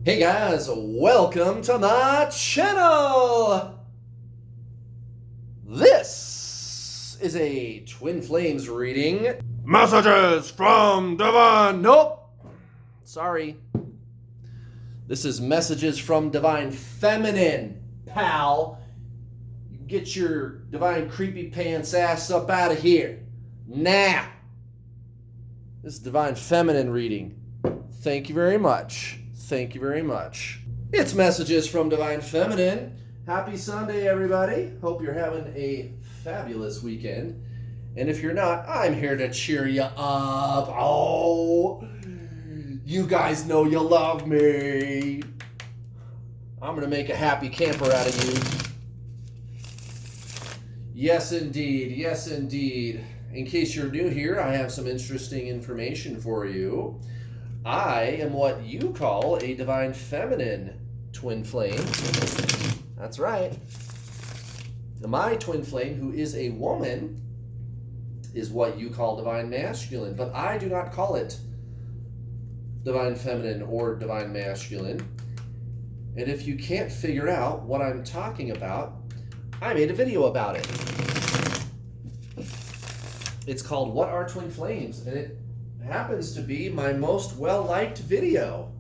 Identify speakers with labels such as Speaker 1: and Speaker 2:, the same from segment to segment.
Speaker 1: Hey guys, welcome to my channel! This is a Twin Flames reading. Messages from Divine. Nope! Sorry. This is Messages from Divine Feminine, pal. You get your Divine Creepy Pants ass up out of here. Now. This is Divine Feminine reading. Thank you very much. Thank you very much. It's Messages from Divine Feminine. Happy Sunday, everybody. Hope you're having a fabulous weekend. And if you're not, I'm here to cheer you up. Oh, you guys know you love me. I'm going to make a happy camper out of you. Yes, indeed. Yes, indeed. In case you're new here, I have some interesting information for you. I am what you call a Divine Feminine Twin Flame. That's right. My Twin Flame, who is a woman, is what you call Divine Masculine. But I do not call it Divine Feminine or Divine Masculine. And if you can't figure out what I'm talking about, I made a video about it. It's called What Are Twin Flames? And it happens to be my most well-liked video.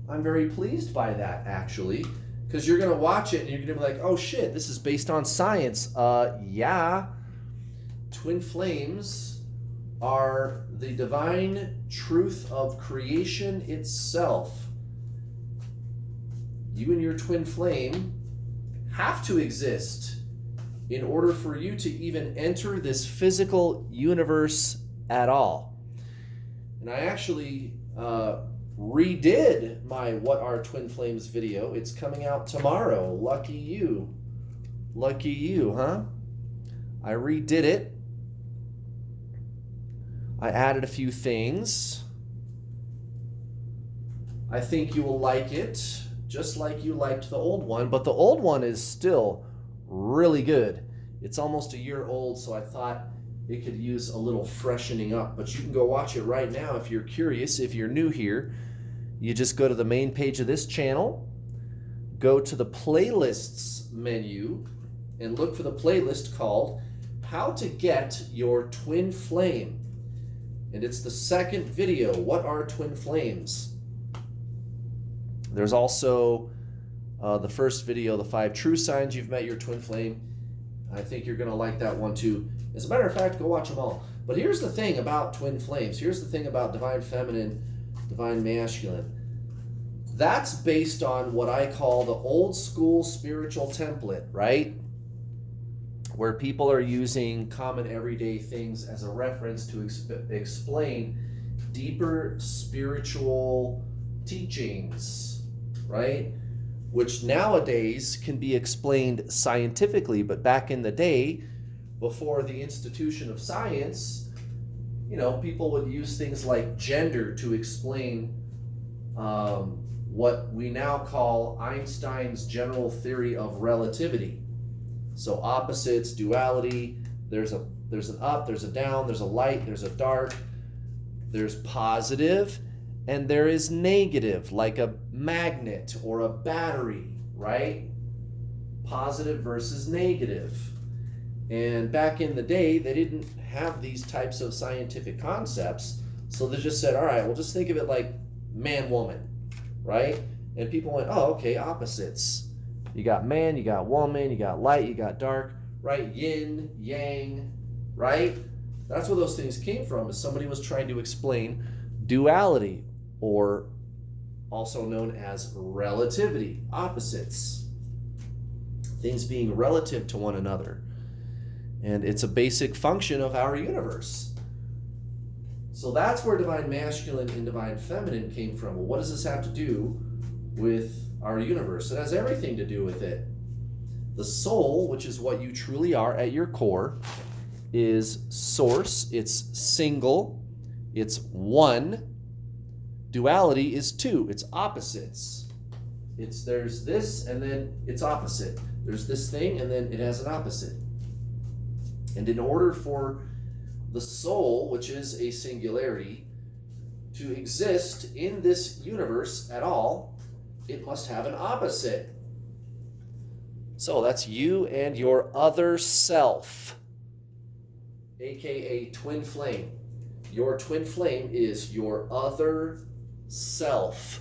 Speaker 1: I'm very pleased by that, actually, because you're going to watch it and you're going to be like, oh shit, this is based on science. Yeah. Twin flames are the divine truth of creation itself. You and your twin flame have to exist in order for you to even enter this physical universe at all. And I actually redid my What Are Twin Flames video. It's coming out tomorrow. Lucky you. Lucky you, huh? I redid it. I added a few things. I think you will like it, just like you liked the old one, but the old one is still really good. It's almost a year old, so I thought it could use a little freshening up, but you can go watch it right now if you're curious. If you're new here, you just go to the main page of this channel, go to the playlists menu, and look for the playlist called How to Get Your Twin Flame. And it's the second video, What Are Twin Flames? There's also the first video, the 5 true signs you've met your twin flame. I think you're going to like that one too. As a matter of fact, go watch them all. But here's the thing about twin flames. Here's the thing about Divine Feminine, Divine Masculine. That's based on what I call the old school spiritual template, right? Where people are using common everyday things as a reference to explain deeper spiritual teachings, right? Which nowadays can be explained scientifically, but back in the day, before the institution of science, people would use things like gender to explain what we now call Einstein's general theory of relativity. So opposites, duality, there's an up, there's a down, there's a light, there's a dark, there's positive, and there is negative, like a magnet or a battery, right? Positive versus negative. And back in the day, they didn't have these types of scientific concepts, so they just said, all right, well, just think of it like man-woman, right? And people went, oh, okay, opposites. You got man, you got woman, you got light, you got dark, right? Yin, yang, right? That's where those things came from, is somebody was trying to explain duality, or also known as relativity, opposites, things being relative to one another. And it's a basic function of our universe. So that's where Divine Masculine and Divine Feminine came from. Well, what does this have to do with our universe? It has everything to do with it. The soul, which is what you truly are at your core, is source. It's single. It's one. Duality is two. It's opposites. There's this and then it's opposite. There's this thing and then it has an opposite. And in order for the soul, which is a singularity, to to exist in this universe at all, it must have an opposite. So that's you and your other self, aka twin flame. Your twin flame is your other self.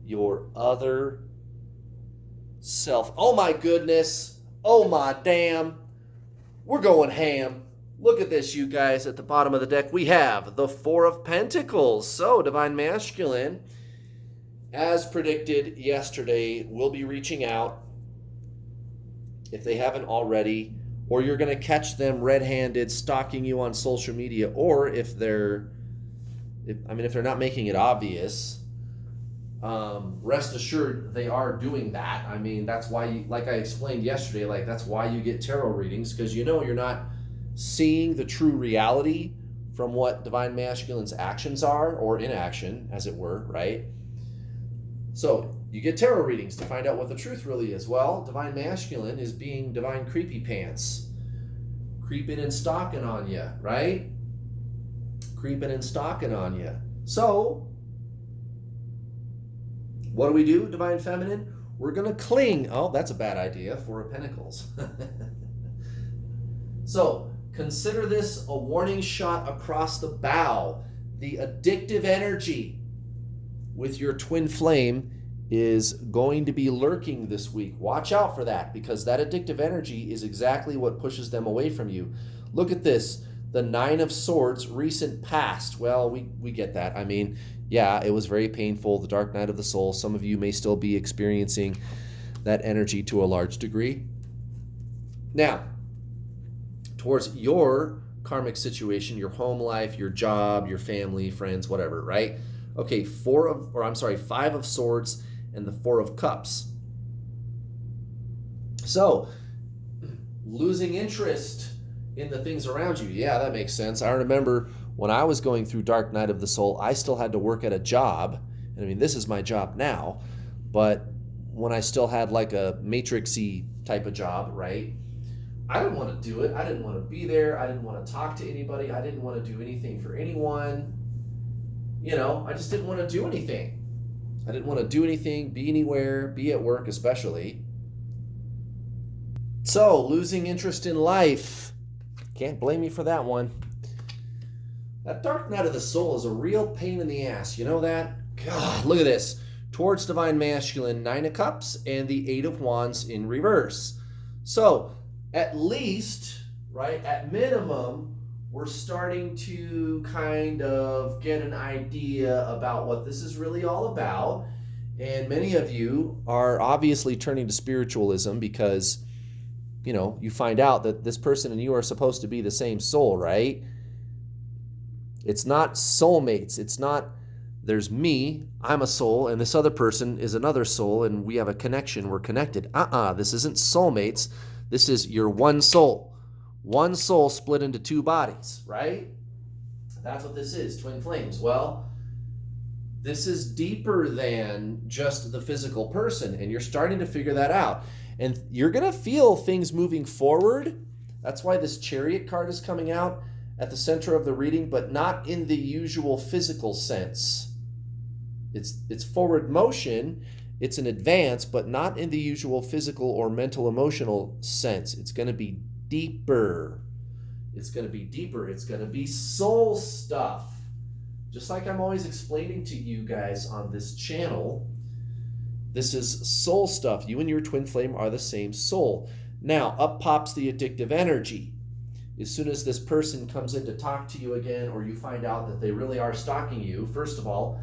Speaker 1: Your other self. Oh my goodness. Oh my damn. We're going ham. Look at this, you guys. At the bottom of the deck, we have the Four of Pentacles. So, Divine Masculine, as predicted yesterday, will be reaching out if they haven't already, or you're going to catch them red-handed stalking you on social media, or if they're not making it obvious, rest assured they are doing that. I mean, that's why, like I explained yesterday, like that's why you get tarot readings, because you know you're not seeing the true reality from what Divine Masculine's actions are, or inaction, as it were, right? So you get tarot readings to find out what the truth really is. Well, Divine Masculine is being divine creepy pants, creeping and stalking on you, right? Creeping and stalking on you. So what do, Divine Feminine? We're going to cling. Oh, that's a bad idea. Four of Pentacles. So consider this a warning shot across the bow. The addictive energy with your twin flame is going to be lurking this week. Watch out for that, because that addictive energy is exactly what pushes them away from you. Look at this. The Nine of Swords, recent past. Well, we get that. I mean, yeah, it was very painful. The dark night of the soul. Some of you may still be experiencing that energy to a large degree. Now, towards your karmic situation, your home life, your job, your family, friends, whatever, right? Okay, Five of Swords and the Four of Cups. So, losing interest in the things around you. Yeah, that makes sense. I remember when I was going through Dark Night of the Soul, I still had to work at a job. And I mean, this is my job now, but when I still had like a matrixy type of job, right? I didn't want to do it. I didn't want to be there. I didn't want to talk to anybody. I didn't want to do anything for anyone. You know, I just didn't want to do anything. I didn't want to do anything, be anywhere, be at work especially. So, losing interest in life. Can't blame me for that one. That Dark Night of the Soul is a real pain in the ass. You know that? God, look at this. Towards Divine Masculine, Nine of Cups and the Eight of Wands in reverse. So, at least, right, at minimum, we're starting to kind of get an idea about what this is really all about. And many of you are obviously turning to spiritualism because, you know, you find out that this person and you are supposed to be the same soul, right? It's not soulmates. It's not, there's me, I'm a soul, and this other person is another soul, and we have a connection, we're connected. This isn't soulmates. This is your one soul. One soul split into two bodies, right? That's what this is, twin flames. Well, this is deeper than just the physical person, and you're starting to figure that out. And you're going to feel things moving forward. That's why this Chariot card is coming out at the center of the reading, but not in the usual physical sense. It's forward motion. It's an advance, but not in the usual physical or mental emotional sense. It's going to be deeper. It's going to be deeper. It's going to be soul stuff. Just like I'm always explaining to you guys on this channel, this is soul stuff. You and your twin flame are the same soul. Now, up pops the addictive energy. As soon as this person comes in to talk to you again, or you find out that they really are stalking you, first of all,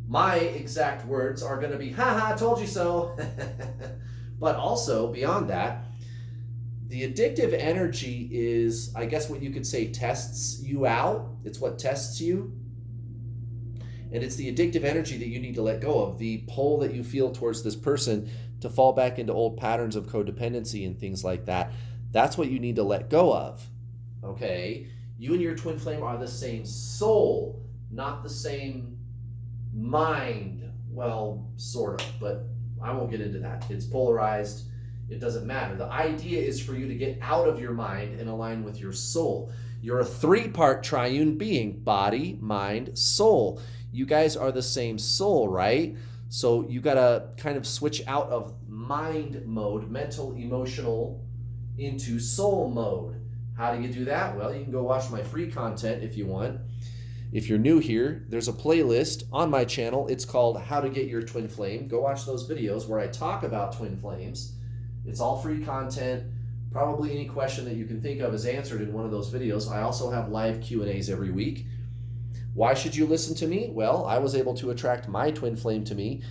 Speaker 1: my exact words are going to be, ha, told you so. But also, beyond that, the addictive energy is, I guess what you could say, tests you out. It's what tests you. And it's the addictive energy that you need to let go of, the pull that you feel towards this person to fall back into old patterns of codependency and things like that. That's what you need to let go of, okay? You and your twin flame are the same soul, not the same mind. Well, sort of, but I won't get into that. It's polarized. It doesn't matter. The idea is for you to get out of your mind and align with your soul. You're a three-part triune being: body, mind, soul. You guys are the same soul, right? So you got to kind of switch out of mind mode, mental, emotional, into soul mode. How do you do that? Well, you can go watch my free content if you want. If you're new here, there's a playlist on my channel. It's called How to Get Your Twin Flame. Go watch those videos where I talk about twin flames. It's all free content. Probably any question that you can think of is answered in one of those videos. I also have live Q&As every week. Why should you listen to me? Well, I was able to attract my twin flame to me.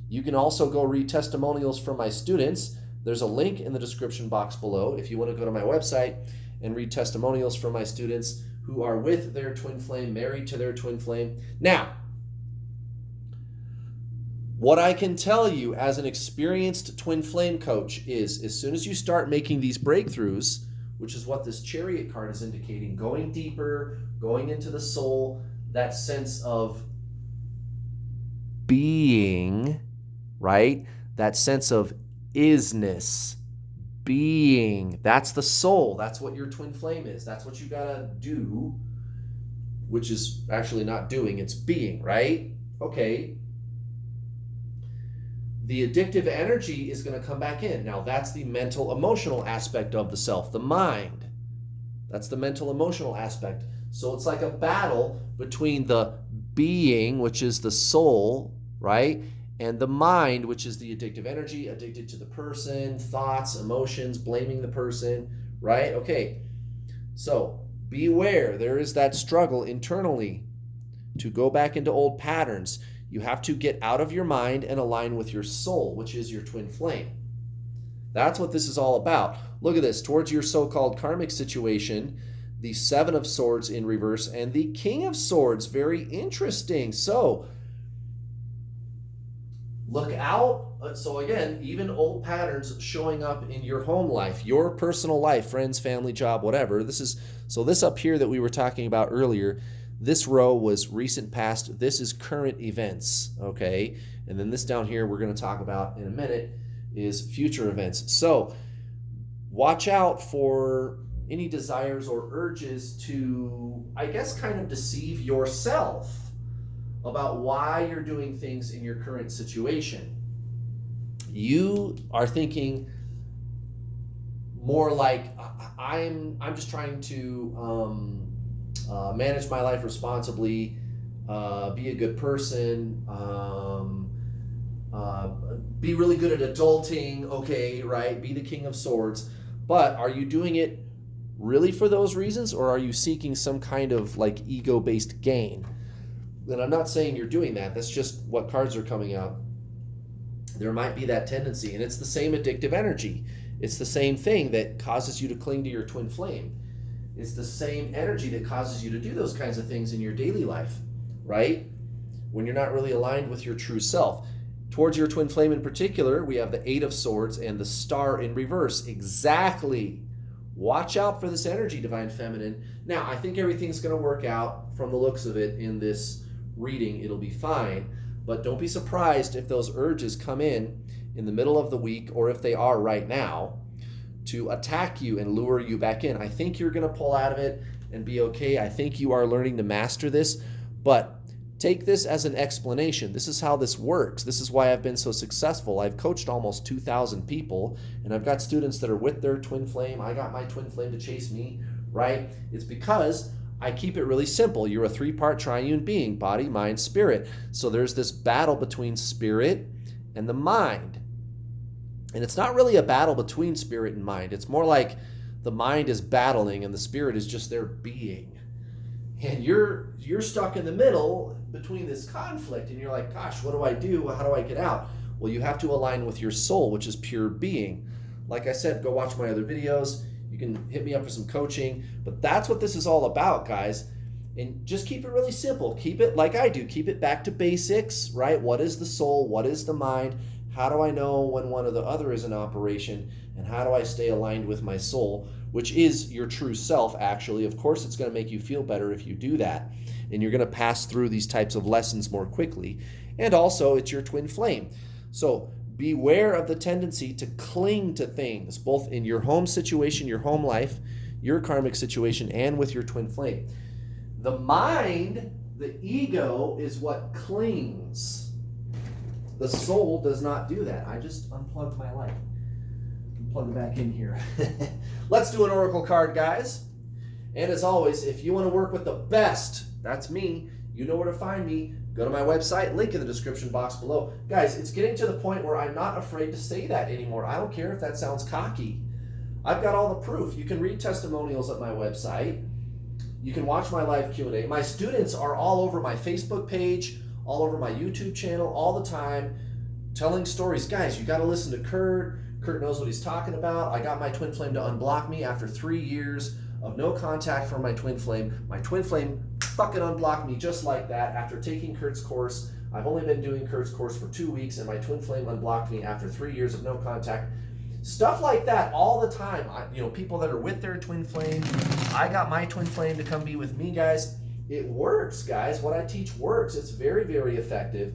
Speaker 1: You can also go read testimonials from my students. There's a link in the description box below if you want to go to my website and read testimonials from my students who are with their twin flame, married to their twin flame. Now, what I can tell you as an experienced twin flame coach is, as soon as you start making these breakthroughs, which is what this Chariot card is indicating, going deeper, going into the soul, that sense of being, right? That sense of isness, being. That's the soul. That's what your twin flame is. That's what you gotta do, which is actually not doing, it's being, right? Okay. The addictive energy is going to come back in. Now, that's the mental, emotional aspect of the self, the mind. That's the mental, emotional aspect. So it's like a battle between the being, which is the soul, right? And the mind, which is the addictive energy, addicted to the person, thoughts, emotions, blaming the person, right? Okay. So beware. There is that struggle internally to go back into old patterns. You have to get out of your mind and align with your soul, which is your twin flame. That's what this is all about. Look at this. Towards your so-called karmic situation, the Seven of Swords in reverse and the King of Swords. Very interesting. So, look out. So again, even old patterns showing up in your home life, your personal life, friends, family, job, whatever. This up here that we were talking about earlier, this row was recent past. This is current events, okay? And then this down here we're going to talk about in a minute is future events. So watch out for any desires or urges to, I guess, kind of deceive yourself about why you're doing things in your current situation. You are thinking more like, I'm just trying to manage my life responsibly, be a good person, be really good at adulting, okay, right? Be the King of Swords. But are you doing it really for those reasons, or are you seeking some kind of like ego-based gain? And I'm not saying you're doing that. That's just what cards are coming out. There might be that tendency, and it's the same addictive energy. It's the same thing that causes you to cling to your twin flame. It's the same energy that causes you to do those kinds of things in your daily life, right? When you're not really aligned with your true self. Towards your twin flame in particular, we have the Eight of Swords and the Star in reverse. Exactly. Watch out for this energy, Divine Feminine. Now, I think everything's going to work out from the looks of it in this reading. It'll be fine. But don't be surprised if those urges come in the middle of the week, or if they are right now, to attack you and lure you back in. I think you're going to pull out of it and be okay. I think you are learning to master this, but take this as an explanation. This is how this works. This is why I've been so successful. I've coached almost 2,000 people, and I've got students that are with their twin flame. I got my twin flame to chase me, right? It's because I keep it really simple. You're a three-part triune being, body, mind, spirit. So there's this battle between spirit and the mind. And it's not really a battle between spirit and mind. It's more like the mind is battling and the spirit is just there being. And you're stuck in the middle between this conflict, and you're like, gosh, what do I do? How do I get out? Well, you have to align with your soul, which is pure being. Like I said, go watch my other videos. You can hit me up for some coaching. But that's what this is all about, guys. And just keep it really simple. Keep it like I do. Keep it back to basics, right? What is the soul? What is the mind? How do I know when one or the other is in operation? And how do I stay aligned with my soul, which is your true self, actually? Of course, it's going to make you feel better if you do that. And you're going to pass through these types of lessons more quickly. And also, it's your twin flame. So beware of the tendency to cling to things, both in your home situation, your home life, your karmic situation, and with your twin flame. The mind, the ego, is what clings. The soul does not do that. I just unplugged my light. Plug it back in here. Let's do an oracle card, guys. And as always, if you want to work with the best, that's me, you know where to find me. Go to my website, link in the description box below. Guys, it's getting to the point where I'm not afraid to say that anymore. I don't care if that sounds cocky. I've got all the proof. You can read testimonials at my website. You can watch my live Q&A. My students are all over my Facebook page, all over my YouTube channel, all the time, telling stories. Guys, you got to listen to Kurt. Kurt knows what he's talking about. I got my twin flame to unblock me after 3 years of no contact from my twin flame. My twin flame fucking unblocked me just like that after taking Kurt's course. I've only been doing Kurt's course for 2 weeks, and my twin flame unblocked me after 3 years of no contact. Stuff like that all the time. People that are with their twin flame. I got my twin flame to come be with me, guys. It works, guys. What I teach works. It's very, very effective.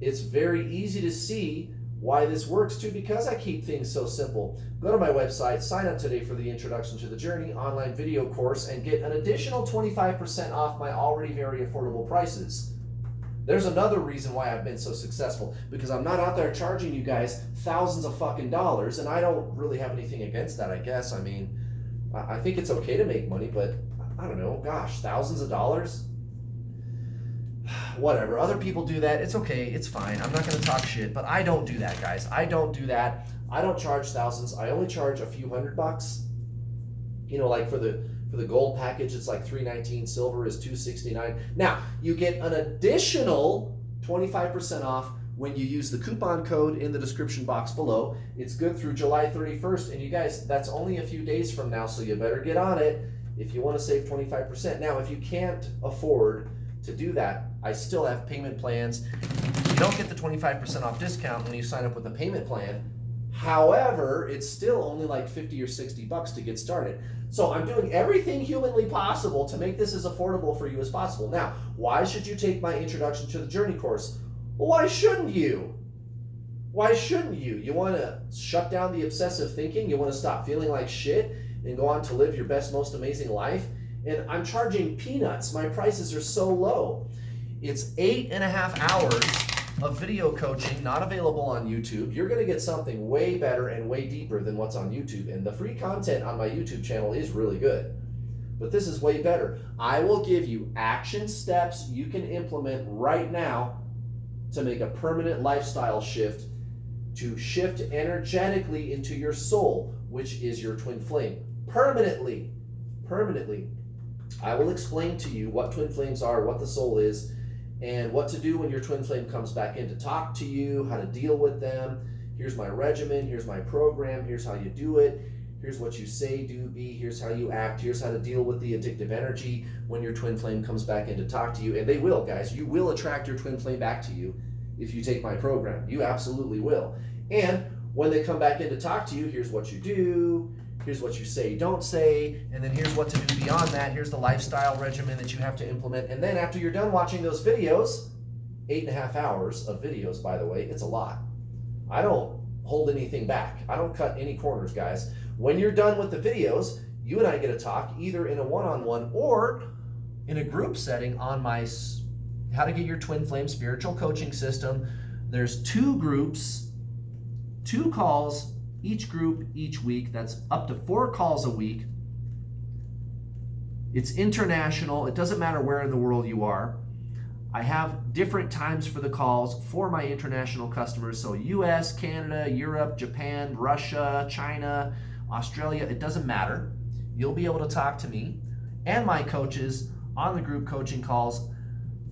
Speaker 1: It's very easy to see why this works too, because I keep things so simple. Go to my website, sign up today for the Introduction to the Journey online video course, and get an additional 25% off my already very affordable prices. There's another reason why I've been so successful, because I'm not out there charging you guys thousands of fucking dollars, and I don't really have anything against that, I guess. I mean, I think it's okay to make money, but I don't know, gosh, thousands of dollars? Whatever, other people do that. It's okay, it's fine. I'm not going to talk shit, but I don't do that, guys. I don't do that. I don't charge thousands. I only charge a few $100. Like for the gold package, it's like $319. Silver is $269. Now, you get an additional 25% off when you use the coupon code in the description box below. It's good through July 31st, and you guys, that's only a few days from now, so you better get on it if you want to save 25%. Now, if you can't afford to do that, I still have payment plans. You don't get the 25% off discount when you sign up with a payment plan. However, it's still only like 50 or 60 bucks to get started. So I'm doing everything humanly possible to make this as affordable for you as possible. Now, why should you take my Introduction to the Journey course? Well, why shouldn't you? Why shouldn't you? You want to shut down the obsessive thinking? You want to stop feeling like shit and go on to live your best, most amazing life? And I'm charging peanuts. My prices are so low. It's 8.5 hours of video coaching, not available on YouTube. You're going to get something way better and way deeper than what's on YouTube. And the free content on my YouTube channel is really good. But this is way better. I will give you action steps you can implement right now to make a permanent lifestyle shift, to shift energetically into your soul, which is your twin flame. Permanently. I will explain to you what twin flames are, what the soul is, and what to do when your twin flame comes back in to talk to you, how to deal with them. Here's my regimen, here's my program, here's how you do it, here's what you say, do, be, here's how you act, here's how to deal with the addictive energy when your twin flame comes back in to talk to you. And they will, guys. You will attract your twin flame back to you if you take my program. You absolutely will. And when they come back in to talk to you, here's what you do, here's what you say, don't say, and then here's what to do beyond that. Here's the lifestyle regimen that you have to implement. And then after you're done watching those videos, 8.5 hours of videos, by the way, it's a lot. I don't hold anything back. I don't cut any corners, guys. When you're done with the videos, you and I get to talk either in a one-on-one or in a group setting on my How to Get Your Twin Flame spiritual coaching system. There's 2 groups, 2 calls, each group each week. That's up to 4 calls a week. It's international. It doesn't matter where in the world you are. I have different times for the calls for my international customers. So US, Canada, Europe, Japan, Russia, China, Australia, it doesn't matter. You'll be able to talk to me and my coaches on the group coaching calls.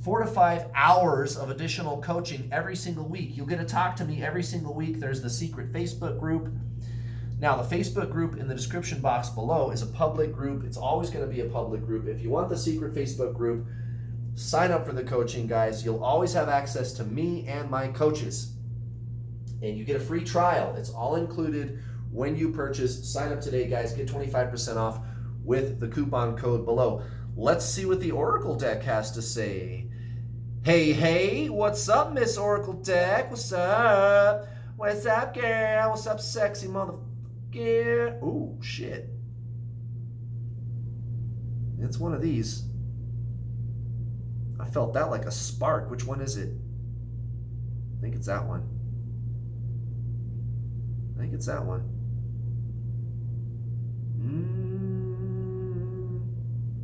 Speaker 1: 4 to 5 hours of additional coaching every single week. You'll get to talk to me every single week. There's the secret Facebook group. Now, the Facebook group in the description box below is a public group. It's always going to be a public group. If you want the secret Facebook group, sign up for the coaching, guys. You'll always have access to me and my coaches. And you get a free trial. It's all included when you purchase. Sign up today, guys. Get 25% off with the coupon code below. Let's see what the Oracle deck has to say. Hey, what's up, Miss Oracle deck? What's up? What's up, girl? What's up, sexy motherfucker? Oh, shit. It's one of these. I felt that like a spark. Which one is it? I think it's that one. I think it's that one.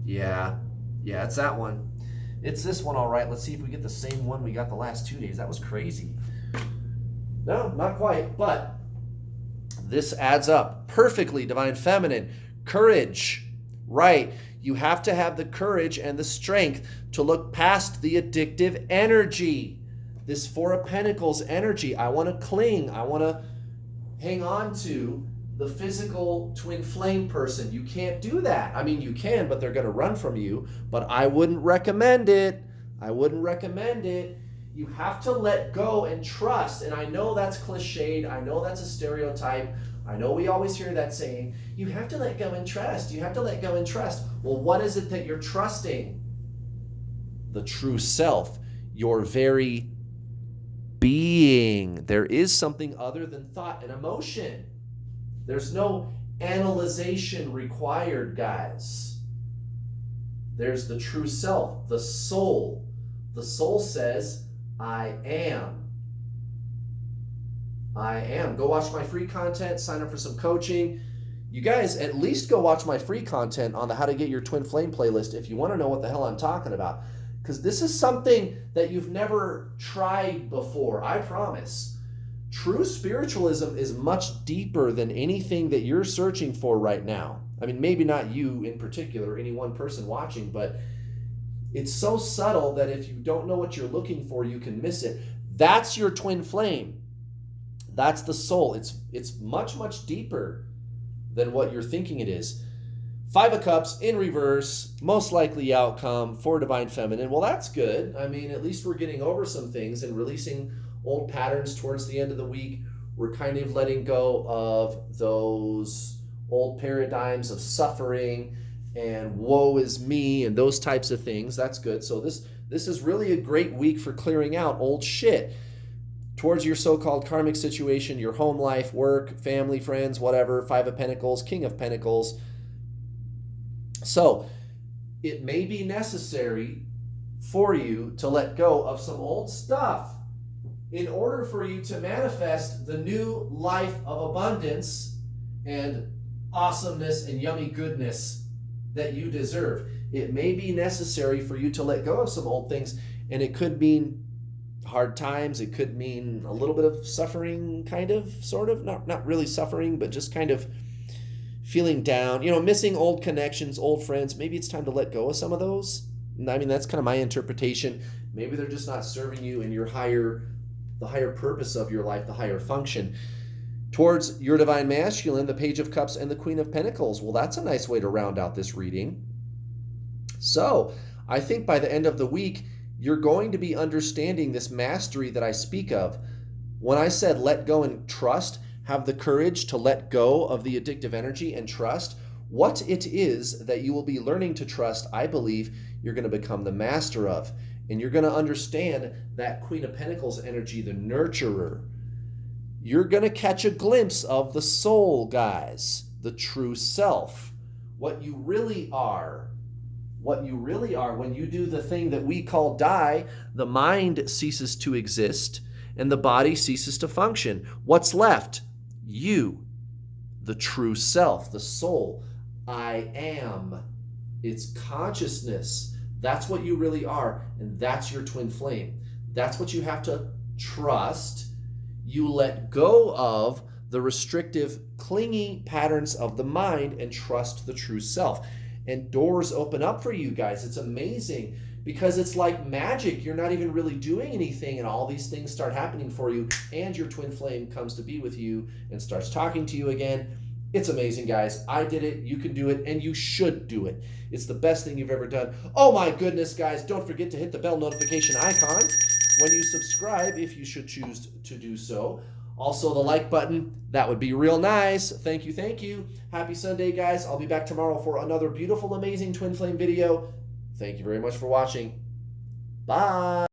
Speaker 1: Yeah. Yeah, it's that one. It's this one, all right. Let's see if we get the same one we got the last 2 days. That was crazy. No, not quite, but this adds up perfectly. Divine Feminine, courage, right? You have to have the courage and the strength to look past the addictive energy. This Four of Pentacles energy. I want to cling. I want to hang on to the physical twin flame person. You can't do that. I mean, you can, but they're going to run from you. But I wouldn't recommend it. I wouldn't recommend it. You have to let go and trust. And I know that's cliched. I know that's a stereotype. I know we always hear that saying, you have to let go and trust. You have to let go and trust. Well, what is it that you're trusting? The true self, your very being. There is something other than thought and emotion. There's no analyzation required, guys. There's the true self, the soul. The soul says, I am. I am. Go watch my free content, sign up for some coaching. You guys, at least go watch my free content on the How to Get Your Twin Flame playlist if you want to know what the hell I'm talking about. Because this is something that you've never tried before, I promise. True spiritualism is much deeper than anything that you're searching for right now. I mean, maybe not you in particular, any one person watching, but it's so subtle that if you don't know what you're looking for, you can miss it. That's your twin flame. That's the soul. It's much, much deeper than what you're thinking it is. Five of Cups in reverse, most likely outcome for Divine Feminine. Well, that's good. I mean, at least we're getting over some things and releasing old patterns towards the end of the week. We're kind of letting go of those old paradigms of suffering and woe is me and those types of things. That's good. So this is really a great week for clearing out old shit towards your so-called karmic situation, your home life, work, family, friends, whatever. Five of Pentacles, King of Pentacles. So it may be necessary for you to let go of some old stuff in order for you to manifest the new life of abundance and awesomeness and yummy goodness that you deserve. It may be necessary for you to let go of some old things, and it could mean hard times. It could mean a little bit of suffering, kind of, sort of, not really suffering, but just kind of feeling down, missing old connections, old friends. Maybe it's time to let go of some of those. I mean, that's kind of my interpretation. Maybe they're just not serving you in the higher purpose of your life, the higher function. Towards your Divine Masculine, the Page of Cups and the Queen of Pentacles. Well, that's a nice way to round out this reading. So I think by the end of the week, you're going to be understanding this mastery that I speak of. When I said let go and trust, have the courage to let go of the addictive energy and trust, what it is that you will be learning to trust, I believe you're going to become the master of. And you're going to understand that Queen of Pentacles energy, the nurturer. You're going to catch a glimpse of the soul, guys, the true self, what you really are. What you really are. When you do the thing that we call die, the mind ceases to exist and the body ceases to function. What's left? You, the true self, the soul. I am. It's consciousness. That's what you really are, and that's your twin flame. That's what you have to trust. You let go of the restrictive, clingy patterns of the mind and trust the true self. And doors open up for you guys. It's amazing because it's like magic. You're not even really doing anything, and all these things start happening for you, and your twin flame comes to be with you and starts talking to you again. It's amazing, guys. I did it. You can do it, and you should do it. It's the best thing you've ever done. Oh my goodness, guys. Don't forget to hit the bell notification icon when you subscribe, if you should choose to do so. Also, the like button, that would be real nice. Thank you, thank you. Happy Sunday, guys. I'll be back tomorrow for another beautiful, amazing twin flame video. Thank you very much for watching. Bye.